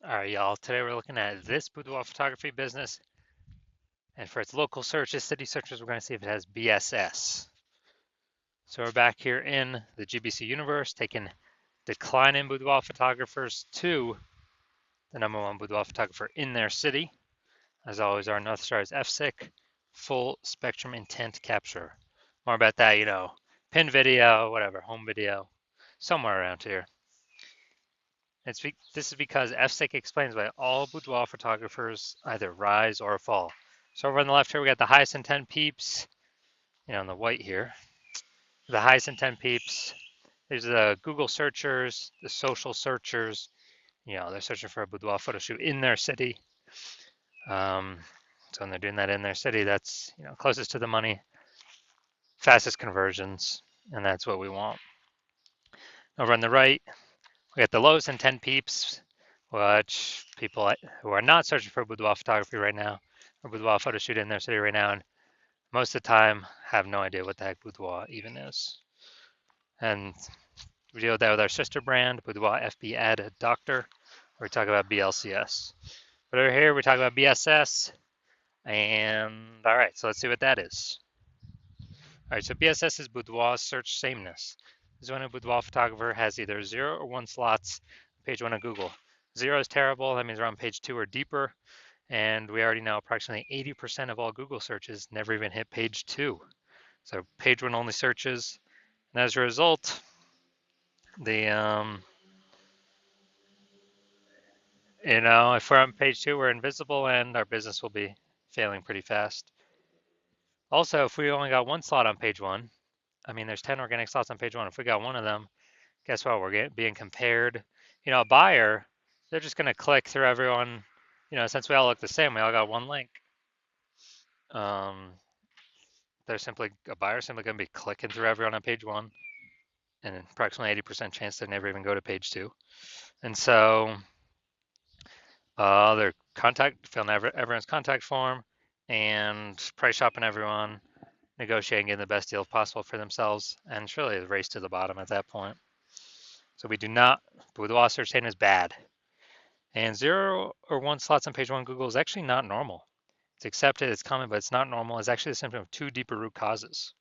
All right, y'all. Today we're looking at this boudoir photography business, and for its local searches, city searches, we're going to see if it has BSS. So we're back here in the GBC universe, taking decline in boudoir photographers to the #1 boudoir photographer in their city. As always, our North Star is FSIC, full spectrum intent capture. More about that, pin video, whatever, home video, somewhere around here. This is because FSIC explains why all boudoir photographers either rise or fall. So over on the left here, we got the highest intent peeps, in the white here. The highest intent peeps. These are the Google searchers, the social searchers. They're searching for a boudoir photo shoot in their city. So when they're doing that in their city, that's closest to the money, fastest conversions, and that's what we want. Over on the right, we got the lowest intent peeps, which people who are not searching for boudoir photography right now, or boudoir photo shoot in their city right now, and most of the time have no idea what the heck boudoir even is. And we deal with that with our sister brand, Boudoir FB Ad Doctor, where we talk about BLCS. But over here, we talk about BSS, and all right, so let's see what that is. All right, so BSS is boudoir search sameness. This is when a boudoir photographer has either 0 or 1 slots on page 1 of Google. 0 is terrible, that means we're on page 2 or deeper, and we already know approximately 80% of all Google searches never even hit page 2. So page 1 only searches, and as a result, if we're on page 2, we're invisible and our business will be failing pretty fast. Also, if we only got 1 slot on page 1, there's 10 organic slots on page 1. If we got 1 of them, guess what? We're being compared. A buyer, they're just going to click through everyone. Since we all look the same, we all got 1 link. A buyer simply going to be clicking through everyone on page 1, and approximately 80% chance they never even go to page 2. And so their filling everyone's contact form, and price shopping everyone, negotiating, getting the best deal possible for themselves, and it's really a race to the bottom at that point. So boudoir search is bad. And 0 or 1 slots on page 1 Google is actually not normal. It's accepted, it's common, but it's not normal. It's actually a symptom of 2 deeper root causes.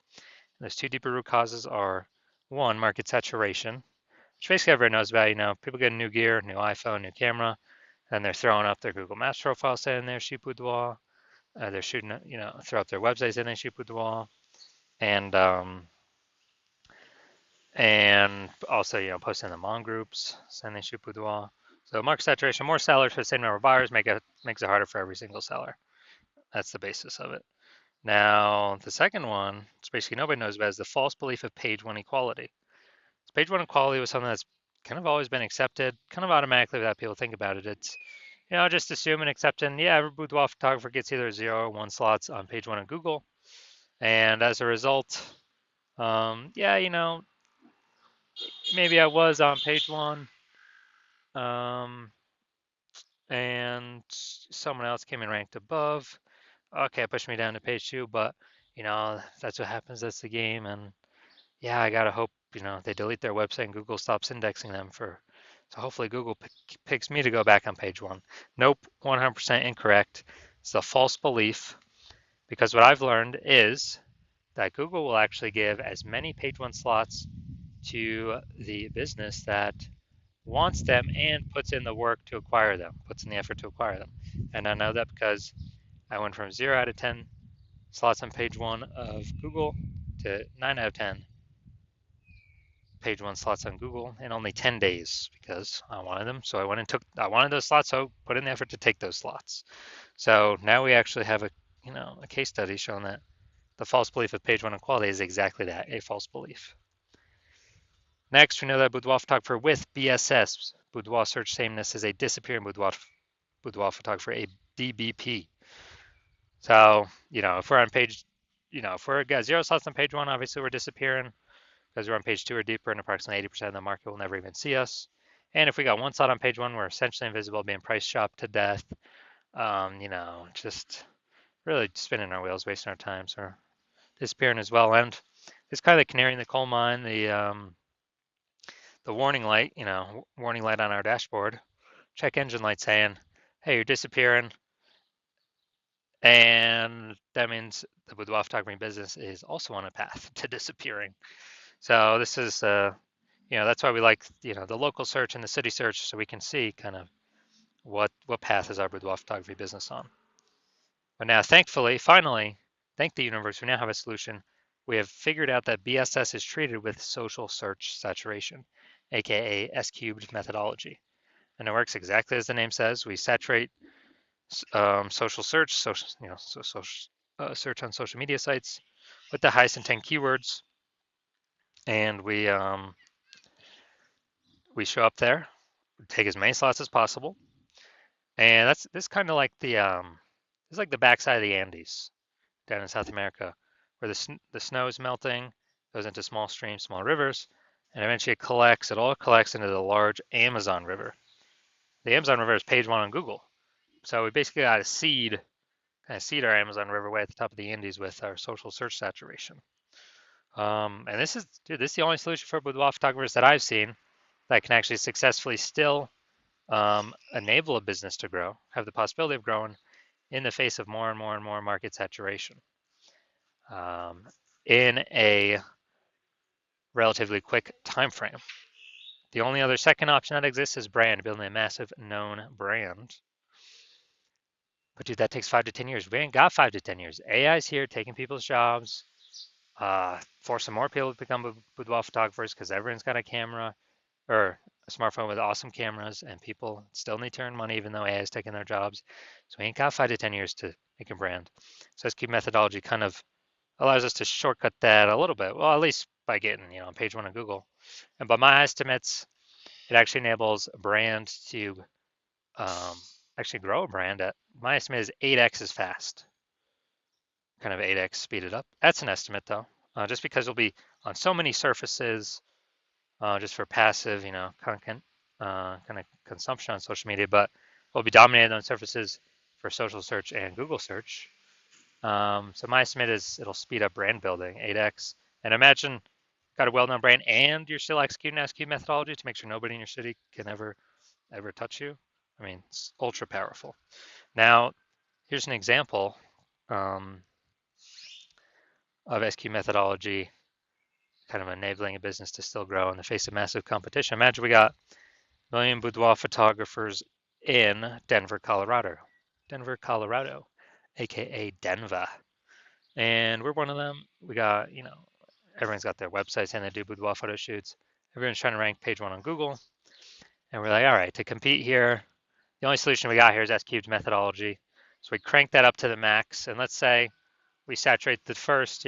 And those 2 deeper root causes are 1, market saturation, which basically everyone knows about. People get new gear, new iPhone, new camera, and they're throwing up their Google Maps profile saying they're shoot boudoir. They're shooting, throw up their website saying they shoot boudoir, and also, posting in the Mon groups saying they shoot boudoir. So market saturation, more sellers for the same number of buyers makes it harder for every single seller. That's the basis of it. Now, the second one, which basically nobody knows about, is the false belief of page 1 equality. So page 1 equality was something that's kind of always been accepted, kind of automatically without people think about it. It's, just assume and accepting, every boudoir photographer gets either 0 or 1 slots on page 1 of Google. And as a result, maybe I was on page 1, and someone else came and ranked above. Okay, it pushed me down to page 2, but that's what happens. That's the game, and I gotta hope they delete their website and Google stops indexing them so hopefully Google picks me to go back on page 1. Nope, 100% incorrect. It's a false belief, because what I've learned is that Google will actually give as many page 1 slots to the business that wants them and puts in the work to acquire them, puts in the effort to acquire them. And I know that because I went from 0 out of 10 slots on page 1 of Google to 9 out of 10 page 1 slots on Google in only 10 days, because I wanted them. So I wanted those slots, so put in the effort to take those slots. So now we actually have a case study showing that the false belief of page 1 equality is exactly that, a false belief. Next, we know that boudoir photographer with BSS, boudoir search sameness, is a disappearing boudoir photographer, a DBP. So, if we're on page, if we're got 0 slots on page 1, obviously we're disappearing, because we're on page 2 or deeper, and approximately 80% of the market will never even see us. And if we got 1 slot on page 1, we're essentially invisible, being price shopped to death. Just really spinning our wheels, wasting our time, so disappearing as well. And it's kind of the canary in the coal mine, the warning light, warning light on our dashboard. check engine light saying, hey, you're disappearing. And that means the boudoir photography business is also on a path to disappearing. So this is, that's why we like, the local search and the city search, so we can see kind of what path is our boudoir photography business on. But now, thankfully, finally, thank the universe, we now have a solution. We have figured out that BSS is treated with social search saturation, aka S cubed methodology. And it works exactly as the name says. We saturate social search, search on social media sites with the highest intent keywords, and we show up there, take as many slots as possible, and that's this kind of like it's like the backside of the Andes down in South America, where the snow is melting, goes into small streams, small rivers, and eventually it all collects into the large Amazon River. The Amazon River is page one on Google, so we basically got to kind of seed our Amazon River way at the top of the Andes with our social search saturation. And this is the only solution for boudoir photographers that I've seen that can actually successfully still enable a business to grow, have the possibility of growing in the face of more and more and more market saturation in a relatively quick time frame. The only other second option that exists is brand, building a massive known brand. But dude, that takes 5 to 10 years. We ain't got 5 to 10 years. AI's here taking people's jobs, forcing more people to become boudoir photographers because everyone's got a camera or a smartphone with awesome cameras, and people still need to earn money even though AI is taking their jobs. So we ain't got 5 to 10 years to make a brand. So SQ methodology kind of allows us to shortcut that a little bit. Well, at least by getting, on page one of Google. And by my estimates, it actually enables a brand to actually grow a brand at, my estimate is 8x as fast, kind of 8x speeded up. That's an estimate though, just because it'll be on so many surfaces, just for passive, content, kind of consumption on social media, but will be dominated on surfaces for social search and Google search. So my estimate is it'll speed up brand building 8x. And imagine got a well-known brand and you're still executing SQ methodology to make sure nobody in your city can ever touch you. I mean, it's ultra powerful. Now, here's an example of SQ methodology kind of enabling a business to still grow in the face of massive competition. Imagine we got a million boudoir photographers in Denver, Colorado. Denver, Colorado, aka Denver. And we're one of them. We got, everyone's got their websites and they do boudoir photo shoots. Everyone's trying to rank page one on Google. And we're like, all right, to compete here, the only solution we got here is S-cubed methodology. So we crank that up to the max. And let's say we saturate the first,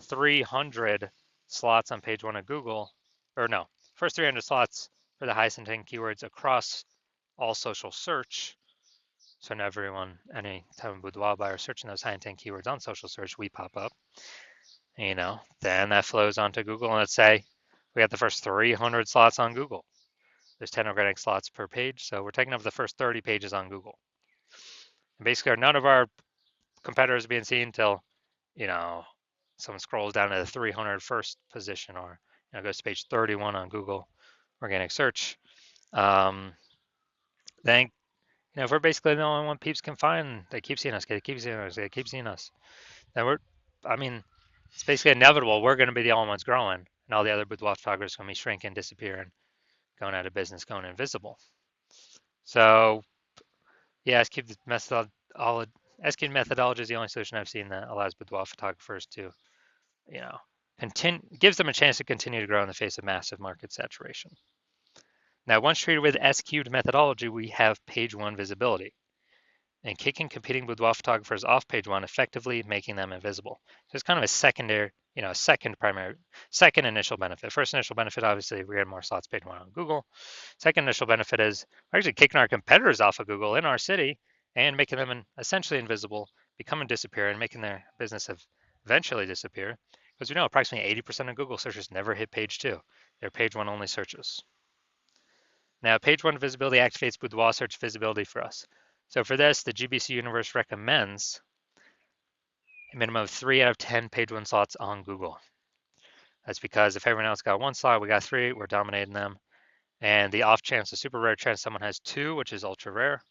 300 slots on page one of Google, or no, first 300 slots for the highest intent keywords across all social search. So now everyone, any time a boudoir buyer searching those high intent keywords on social search, we pop up. Then that flows onto Google, and let's say we got the first 300 slots on Google. There's 10 organic slots per page, so we're taking up the first 30 pages on Google. And basically, none of our competitors are being seen until, someone scrolls down to the 301st position, or goes to page 31 on Google organic search. Then, if we're basically the only one peeps can find, they keep seeing us, they keep seeing us, they keep seeing us. Then it's basically inevitable. We're going to be the only ones growing, and all the other boudoir photographers are going to be shrinking, disappearing, going out of business, going invisible. So, yeah, SQ methodology is the only solution I've seen that allows boudoir photographers to, gives them a chance to continue to grow in the face of massive market saturation. Now, once treated with S-cubed methodology, we have page one visibility and kicking competing boudoir photographers off page one, effectively making them invisible. So it's kind of a secondary, second initial benefit. First initial benefit, obviously, we're getting more slots page one on Google. Second initial benefit is we're actually kicking our competitors off of Google in our city and making them essentially invisible, becoming disappear, and making their business eventually disappear. Because we know approximately 80% of Google searches never hit page two. They're page one only searches. Now, page one visibility activates boudoir search visibility for us. So for this, the GBC universe recommends a minimum of 3 out of 10 page one slots on Google. That's because if everyone else got one slot, we got 3, we're dominating them. And the off chance, the super rare chance someone has 2, which is ultra rare,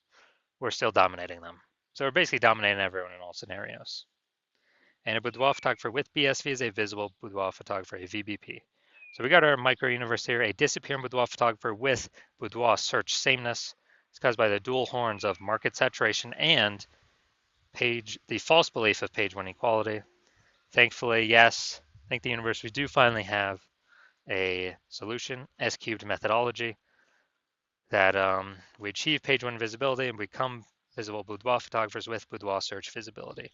we're still dominating them. So we're basically dominating everyone in all scenarios. And a boudoir photographer with BSV is a visible boudoir photographer, a VBP. So we got our micro universe here, a disappearing boudoir photographer with boudoir search sameness. It's caused by the dual horns of market saturation and the false belief of page 1 equality. Thankfully, yes, thank the universe, we do finally have a solution, S-cubed methodology, that we achieve page 1 visibility and become visible boudoir photographers with boudoir search visibility.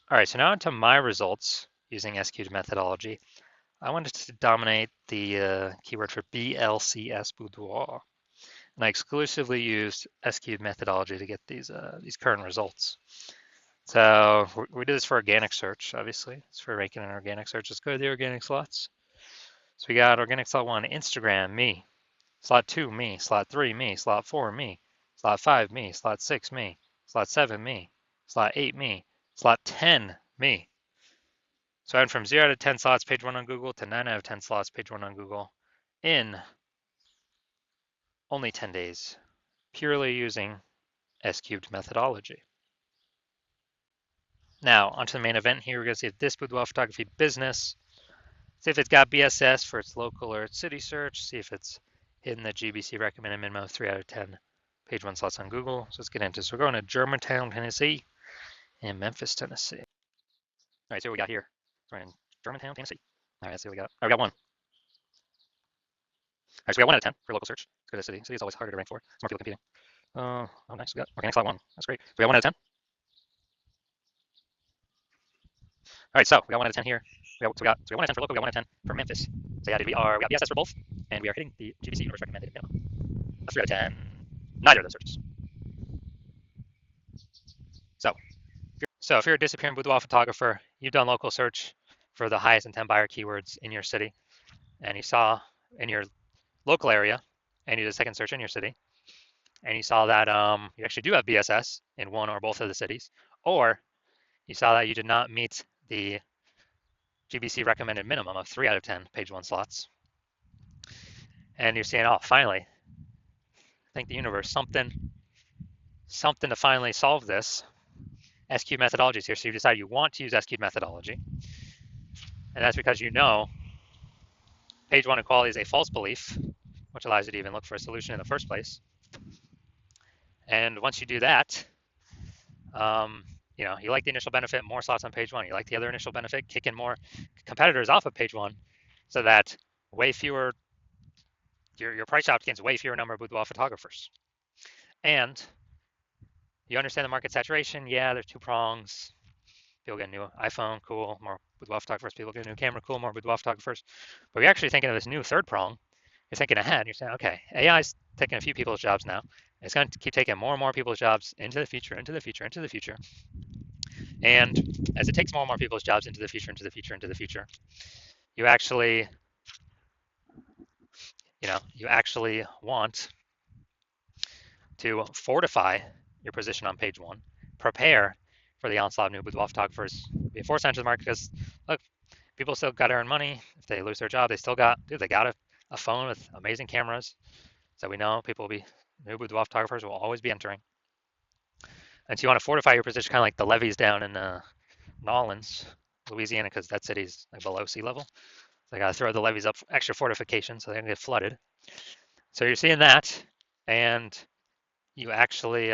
All right, so now onto my results using S-cubed methodology. I wanted to dominate the keyword for BLCS boudoir, and I exclusively used S-cubed methodology to get these current results. So we did this for organic search, obviously. It's for ranking in organic search. Let's go to the organic slots. So we got organic slot 1, Instagram, me. Slot 2, me. Slot 3, me. Slot 4, me. Slot 5, me. Slot 6, me. Slot 7, me. Slot 8, me. Slot 10, me. So I went from 0 out of 10 slots page 1 on Google to 9 out of 10 slots page 1 on Google in only 10 days, purely using S-cubed methodology. Now, onto the main event here. We're going to see if this boudoir photography business, see if it's got BSS for its local or its city search, see if it's hitting the GBC recommended minimum of 3 out of 10 page 1 slots on Google. So let's get into this. We're going to Germantown, Tennessee, and Memphis, Tennessee. All right, so what we got here. We're in Germantown, Tennessee. All right, let's see what we got. Oh, we got 1. All right, so we got 1 out of 10 for local search. Let's go to city. City is always harder to rank for. More people competing. Oh, nice. We got organic slot 1. That's great. So we got 1 out of 10. All right, so we got 1 out of 10 here. So we got 1 out of 10 for local. We got 1 out of 10 for Memphis. So yeah, we got BSS for both, and we are hitting the GBC universe recommended minimum. A 3 out of 10. Neither of those searches. So if you're a disappearing boudoir photographer, you've done local search for the highest intent buyer keywords in your city, and you saw in your local area, and you did a second search in your city, and you saw that you actually do have BSS in one or both of the cities, or you saw that you did not meet the GBC recommended minimum of 3 out of 10 page 1 slots, and you're saying, oh, finally, thank the universe, something to finally solve this. S-cubed methodology is here, so you decide you want to use S-cubed methodology, and that's because you know page 1 equality is a false belief, which allows you to even look for a solution in the first place. And once you do that, you like the initial benefit, more slots on page 1. You like the other initial benefit, kicking more competitors off of page 1, so that way fewer, your price shop gains way fewer number of boudoir photographers. And you understand the market saturation. Yeah, there's 2 prongs. People get a new iPhone, cool, more boudoir photographers. People get a new camera, cool, more boudoir photographers. But you're actually thinking of this new third prong. You're thinking ahead. You're saying, okay, AI's taking a few people's jobs now. It's going to keep taking more and more people's jobs into the future, into the future, into the future. And as it takes more and more people's jobs into the future, into the future, into the future, you actually want to fortify your position on page 1, prepare for the onslaught of new boudoir photographers, be a force into the market, because look, people still got to earn money. If they lose their job, they got a phone with amazing cameras. So we know new boudoir photographers will always be entering. And so you want to fortify your position, kind of like the levees down in Nolens, Louisiana, because that city's like below sea level. So they got to throw the levees up, extra fortification, so they don't get flooded. So you're seeing that, and you actually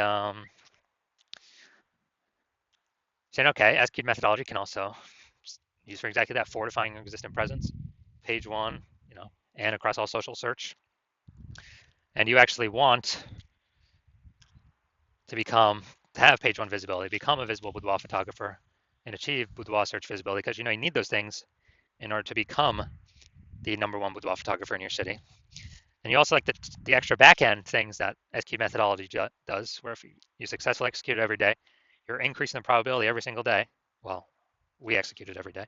saying, okay, S-cubed methodology can also use for exactly that, fortifying your existing presence, page 1, and across all social search. And you actually want to have page 1 visibility, become a visible boudoir photographer, and achieve boudoir search visibility, because you need those things in order to become the #1 boudoir photographer in your city. And you also like the extra back-end things that S-cubed methodology does, where if you successfully execute it every day, you're increasing the probability every single day. Well, we execute it every day,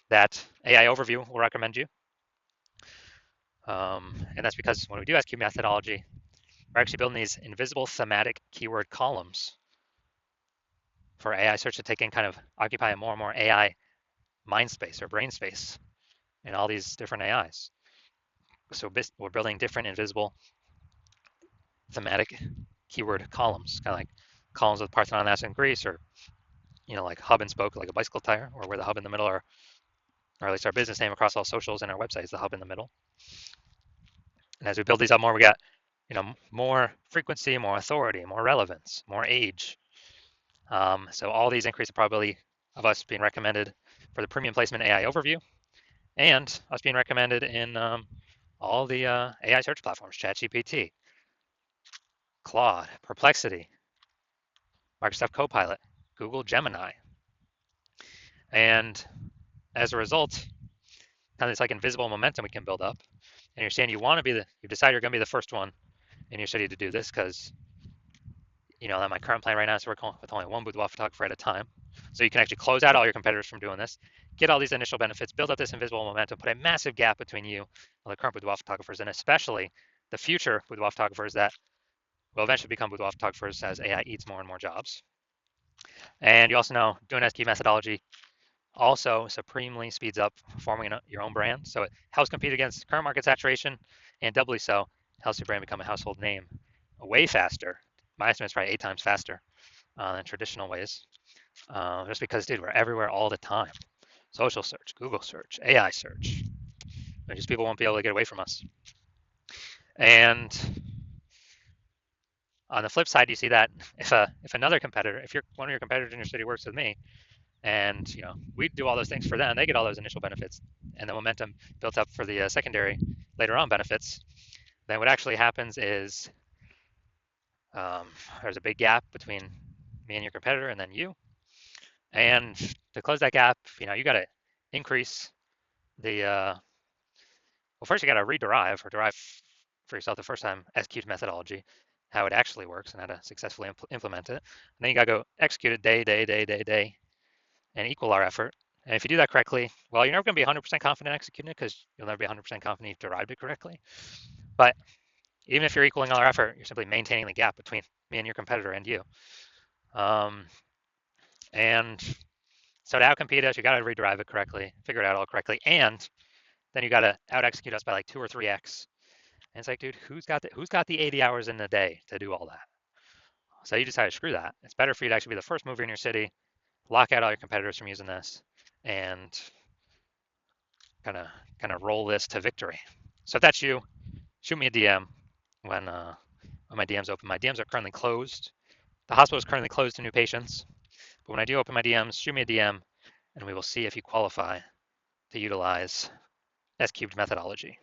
that AI overview will recommend you. And that's because when we do S-cubed methodology, we're actually building these invisible thematic keyword columns for AI search to take in, kind of occupy more and more AI mind space or brain space in all these different AIs. So we're building different invisible thematic keyword columns, kind of like columns with Parthenon, Athens, and Greece, or like hub and spoke, like a bicycle tire, or where the hub in the middle are, or at least our business name across all socials and our website is the hub in the middle. And as we build these up more, we got more frequency, more authority, more relevance, more age. So all these increase the probability of us being recommended for the premium placement AI overview, and us being recommended in all the AI search platforms, ChatGPT, Claude, Perplexity, Microsoft Copilot, Google Gemini. And as a result, kind of this like invisible momentum we can build up. And you're saying you decide you're going to be the first one in your city to do this because, that my current plan right now is to work with only one boudoir photographer at a time. So you can actually close out all your competitors from doing this, get all these initial benefits, build up this invisible momentum, put a massive gap between you and the current boudoir photographers, and especially the future boudoir photographers that will eventually become boudoir photographers as AI eats more and more jobs. And you also know doing SQ methodology also supremely speeds up forming your own brand. So it helps compete against current market saturation, and doubly so, helps your brand become a household name way faster. My estimate is probably 8 times faster than traditional ways. Just because, dude, we're everywhere all the time. Social search, Google search, AI search. Just people won't be able to get away from us. And on the flip side, you see that if another competitor, if one of your competitors in your city works with me, and we do all those things for them, they get all those initial benefits, and the momentum built up for the secondary later on benefits, then what actually happens is there's a big gap between me and your competitor and then you. And to close that gap, you got to increase the well, first you got to rederive or derive for yourself the first time execute methodology, how it actually works and how to successfully implement it. And then you got to go execute it day, and equal our effort. And if you do that correctly, well, you're never going to be 100% confident executing it because you'll never be 100% confident you've derived it correctly. But even if you're equaling all our effort, you're simply maintaining the gap between me and your competitor and you. And so to outcompete us, you got to rederive it correctly, figure it out all correctly, and then you got to out execute us by like 2 or 3x. And it's like, dude, who's got the 80 hours in the day to do all that? So you decide to screw that. It's better for you to actually be the first mover in your city, lock out all your competitors from using this, and kind of roll this to victory. So if that's you, shoot me a DM when my DMs open. My DMs are currently closed. The hospital is currently closed to new patients. But when I do open my DMs, shoot me a DM, and we will see if you qualify to utilize S-cubed methodology.